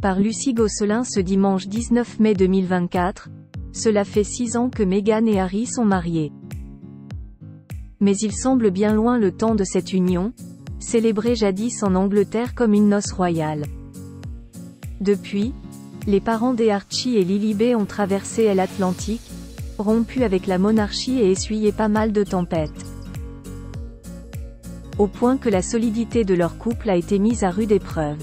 Par Lucie Gosselin ce dimanche 19 mai 2024. Cela fait 6 ans que Meghan et Harry sont mariés. Mais il semble bien loin le temps de cette union, célébrée jadis en Angleterre comme une noce royale. Depuis, les parents d'Archie et Lilibet ont traversé l'Atlantique, rompu avec la monarchie et essuyé pas mal de tempêtes. Au point que la solidité de leur couple a été mise à rude épreuve.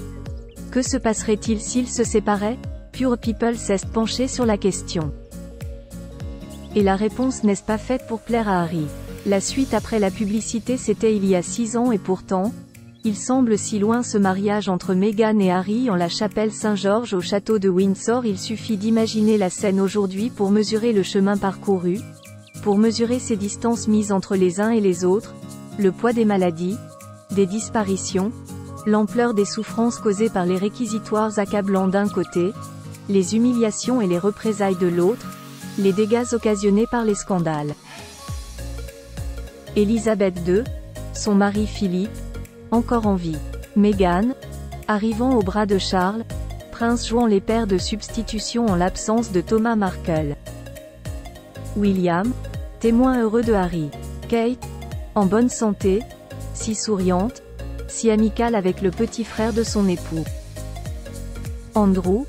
Que se passerait-il s'ils se séparaient? Pure People s'est penché sur la question. Et la réponse n'est pas faite pour plaire à Harry. La suite après la publicité c'était il y a 6 ans et pourtant, il semble si loin ce mariage entre Meghan et Harry en la chapelle Saint-Georges au château de Windsor. Il suffit d'imaginer la scène aujourd'hui pour mesurer le chemin parcouru, pour mesurer ces distances mises entre les uns et les autres, le poids des maladies, des disparitions, l'ampleur des souffrances causées par les réquisitoires accablants d'un côté, les humiliations et les représailles de l'autre, les dégâts occasionnés par les scandales. Élisabeth II, son mari Philippe, encore en vie. Meghan, arrivant au bras de Charles, prince jouant les pairs de substitution en l'absence de Thomas Markle. William, témoin heureux de Harry. Kate, en bonne santé, si souriante, si amicale avec le petit frère de son époux. Andrew,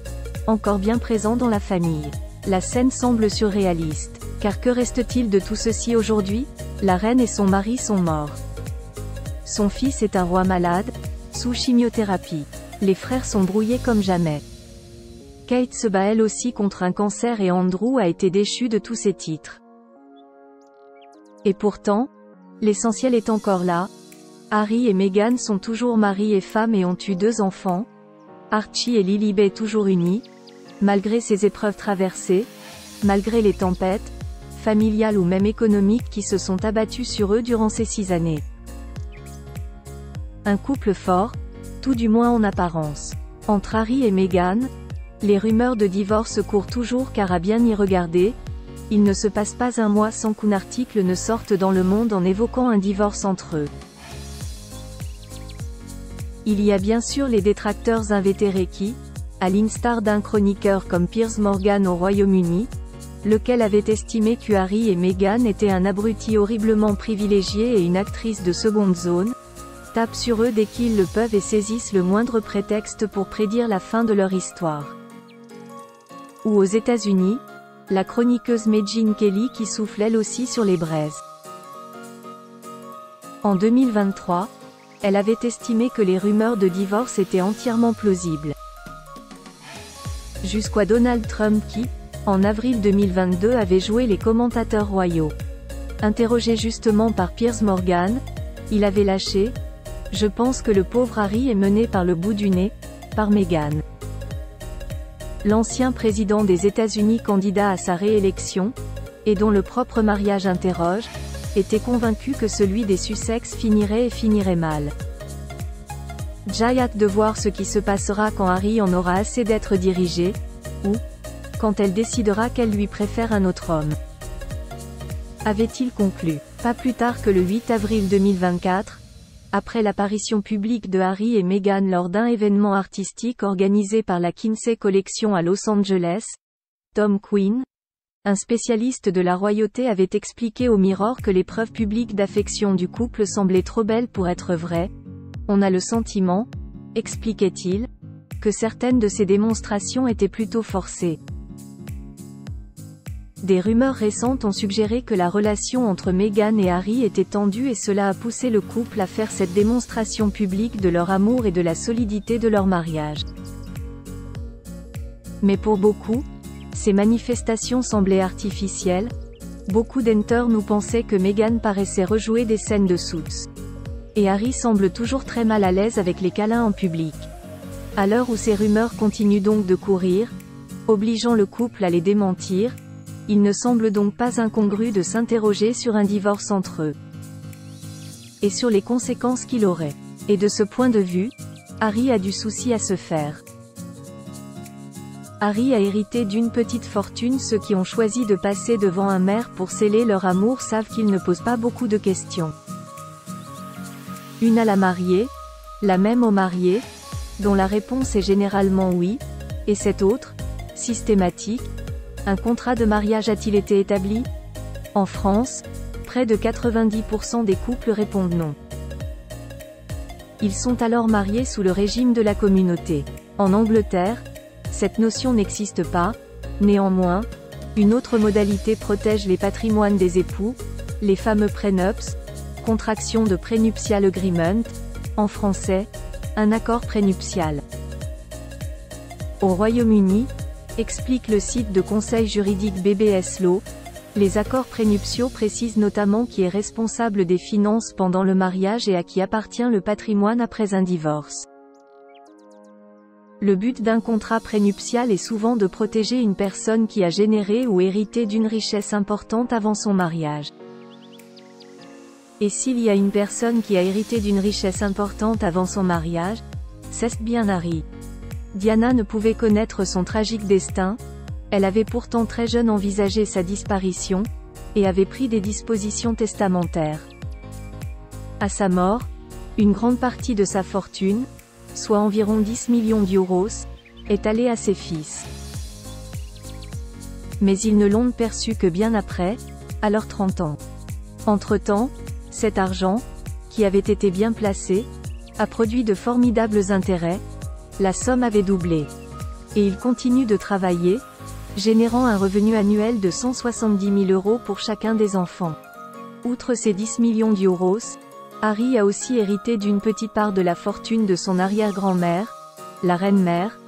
encore bien présent dans la famille. La scène semble surréaliste. Car que reste-t-il de tout ceci aujourd'hui? La reine et son mari sont morts. Son fils est un roi malade, sous chimiothérapie. Les frères sont brouillés comme jamais. Kate se bat elle aussi contre un cancer et Andrew a été déchu de tous ses titres. Et pourtant, l'essentiel est encore là. Harry et Meghan sont toujours mari et femme et ont eu 2 enfants. Archie et Lilibet toujours unis, malgré ces épreuves traversées, malgré les tempêtes, familiales ou même économiques qui se sont abattues sur eux durant ces 6 années. Un couple fort, tout du moins en apparence. Entre Harry et Meghan, les rumeurs de divorce courent toujours car à bien y regarder, il ne se passe pas un mois sans qu'un article ne sorte dans Le Monde en évoquant un divorce entre eux. Il y a bien sûr les détracteurs invétérés qui, à l'instar d'un chroniqueur comme Piers Morgan au Royaume-Uni, lequel avait estimé que Harry et Meghan étaient un abruti horriblement privilégié et une actrice de seconde zone, tapent sur eux dès qu'ils le peuvent et saisissent le moindre prétexte pour prédire la fin de leur histoire. Ou aux États-Unis, la chroniqueuse Megyn Kelly qui souffle elle aussi sur les braises. En 2023, elle avait estimé que les rumeurs de divorce étaient entièrement plausibles. Jusqu'à Donald Trump qui, en avril 2022 avait joué les commentateurs royaux. Interrogé justement par Piers Morgan, il avait lâché « Je pense que le pauvre Harry est mené par le bout du nez, par Meghan ». L'ancien président des États-Unis candidat à sa réélection, et dont le propre mariage interroge, était convaincu que celui des Sussex finirait et finirait mal. J'ai hâte de voir ce qui se passera quand Harry en aura assez d'être dirigé, ou quand elle décidera qu'elle lui préfère un autre homme. Avait-il conclu. Pas plus tard que le 8 avril 2024, après l'apparition publique de Harry et Meghan lors d'un événement artistique organisé par la Kinsey Collection à Los Angeles, Tom Quinn, un spécialiste de la royauté, avait expliqué au Mirror que les preuves publiques d'affection du couple semblaient trop belles pour être vraies. On a le sentiment, expliquait-il, que certaines de ces démonstrations étaient plutôt forcées. Des rumeurs récentes ont suggéré que la relation entre Meghan et Harry était tendue et cela a poussé le couple à faire cette démonstration publique de leur amour et de la solidité de leur mariage. Mais pour beaucoup, ces manifestations semblaient artificielles. Beaucoup d'internes pensaient que Meghan paraissait rejouer des scènes de Suits. Et Harry semble toujours très mal à l'aise avec les câlins en public. À l'heure où ces rumeurs continuent donc de courir, obligeant le couple à les démentir, il ne semble donc pas incongru de s'interroger sur un divorce entre eux. Et sur les conséquences qu'il aurait. Et de ce point de vue, Harry a du souci à se faire. Harry a hérité d'une petite fortune. Ceux qui ont choisi de passer devant un maire pour sceller leur amour savent qu'il ne pose pas beaucoup de questions. Une à la mariée, la même au marié, dont la réponse est généralement oui, Et cet autre, systématique, un contrat de mariage a-t-il été établi? En France, près de 90% des couples répondent non. Ils sont alors mariés sous le régime de la communauté. En Angleterre, cette notion n'existe pas. Néanmoins, une autre modalité protège les patrimoines des époux, les fameux prénups, contraction de prenuptial agreement, en français, un accord prénuptial. Au Royaume-Uni, explique le site de conseil juridique BBS Law, les accords prénuptiaux précisent notamment qui est responsable des finances pendant le mariage et à qui appartient le patrimoine après un divorce. Le but d'un contrat prénuptial est souvent de protéger une personne qui a généré ou hérité d'une richesse importante avant son mariage. Et s'il y a une personne qui a hérité d'une richesse importante avant son mariage, c'est bien Harry. Diana ne pouvait connaître son tragique destin, elle avait pourtant très jeune envisagé sa disparition, et avait pris des dispositions testamentaires. À sa mort, une grande partie de sa fortune, soit environ 10 millions d'euros, est allée à ses fils. Mais ils ne l'ont perçu que bien après, à leurs 30 ans. Entre-temps, cet argent, qui avait été bien placé, a produit de formidables intérêts, la somme avait doublé. Et il continue de travailler, générant un revenu annuel de 170 000 € pour chacun des enfants. Outre ces 10 millions d'euros, Harry a aussi hérité d'une petite part de la fortune de son arrière-grand-mère, la reine-mère,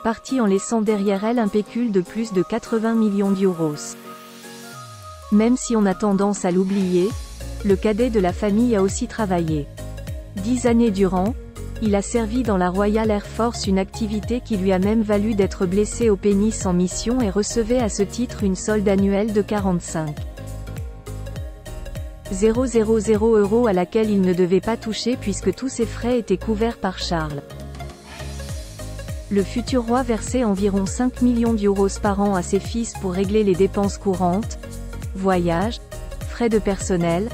partie en laissant derrière elle un pécule de plus de 80 millions d'euros. Même si on a tendance à l'oublier, le cadet de la famille a aussi travaillé. 10 années durant, il a servi dans la Royal Air Force, une activité qui lui a même valu d'être blessé au pénis en mission et recevait à ce titre une solde annuelle de 45 000 € à laquelle il ne devait pas toucher puisque tous ses frais étaient couverts par Charles. Le futur roi versait environ 5 millions d'euros par an à ses fils pour régler les dépenses courantes, voyages, frais de personnel,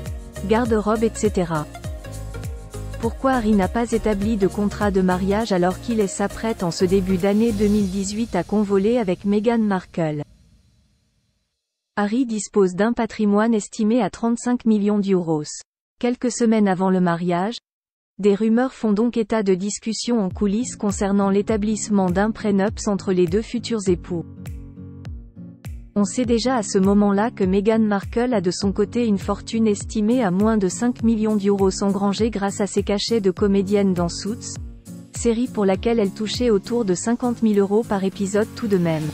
garde-robe etc. Pourquoi Harry n'a pas établi de contrat de mariage alors qu'il s'apprête en ce début d'année 2018 à convoler avec Meghan Markle? Harry dispose d'un patrimoine estimé à 35 millions d'euros. Quelques semaines avant le mariage, des rumeurs font donc état de discussions en coulisses concernant l'établissement d'un prénups entre les deux futurs époux. On sait déjà à ce moment-là que Meghan Markle a de son côté une fortune estimée à moins de 5 millions d'euros engrangée grâce à ses cachets de comédienne dans Suits, série pour laquelle elle touchait autour de 50 000 € par épisode tout de même.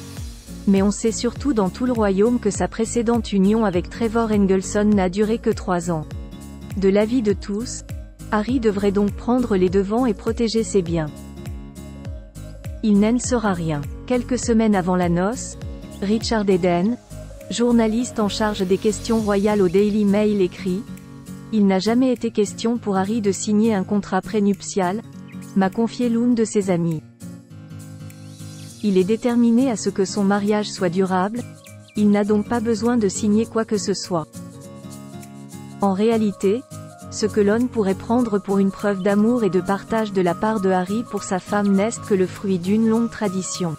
Mais on sait surtout dans tout le royaume que sa précédente union avec Trevor Engelson n'a duré que 3 ans. De l'avis de tous, Harry devrait donc prendre les devants et protéger ses biens. Il n'en sera rien. Quelques semaines avant la noce, Richard Eden, journaliste en charge des questions royales au Daily Mail écrit « Il n'a jamais été question pour Harry de signer un contrat prénuptial », m'a confié l'une de ses amies. Il est déterminé à ce que son mariage soit durable, il n'a donc pas besoin de signer quoi que ce soit. En réalité, ce que l'on pourrait prendre pour une preuve d'amour et de partage de la part de Harry pour sa femme n'est que le fruit d'une longue tradition.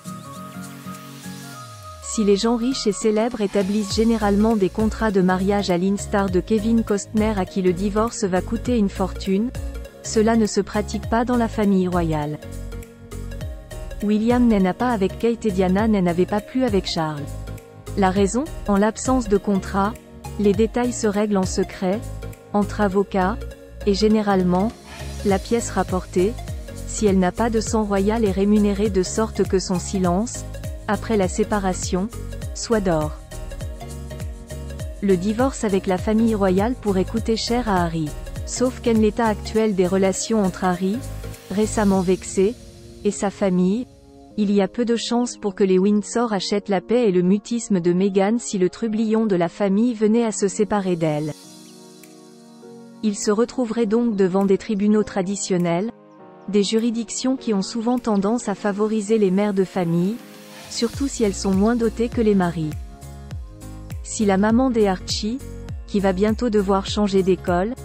Si les gens riches et célèbres établissent généralement des contrats de mariage à l'instar de Kevin Costner à qui le divorce va coûter une fortune, cela ne se pratique pas dans la famille royale. William n'a pas avec Kate et Diana n'avait pas plu avec Charles. La raison, en l'absence de contrat, les détails se règlent en secret, entre avocats, et généralement, la pièce rapportée, si elle n'a pas de sang royal est rémunérée de sorte que son silence, après la séparation, soit d'or. Le divorce avec la famille royale pourrait coûter cher à Harry. Sauf qu'en l'état actuel des relations entre Harry, récemment vexé, et sa famille, il y a peu de chances pour que les Windsor achètent la paix et le mutisme de Meghan si le trublion de la famille venait à se séparer d'elle. Il se retrouverait donc devant des tribunaux traditionnels, des juridictions qui ont souvent tendance à favoriser les mères de famille, surtout si elles sont moins dotées que les maris. Si la maman des Archie, qui va bientôt devoir changer d'école,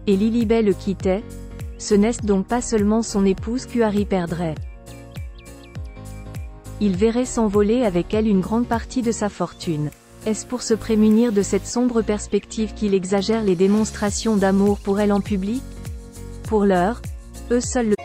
et Lilibet le quittait, ce n'est donc pas seulement son épouse que Harry perdrait. Il verrait s'envoler avec elle une grande partie de sa fortune. Est-ce pour se prémunir de cette sombre perspective qu'il exagère les démonstrations d'amour pour elle en public? Pour l'heure, eux seuls le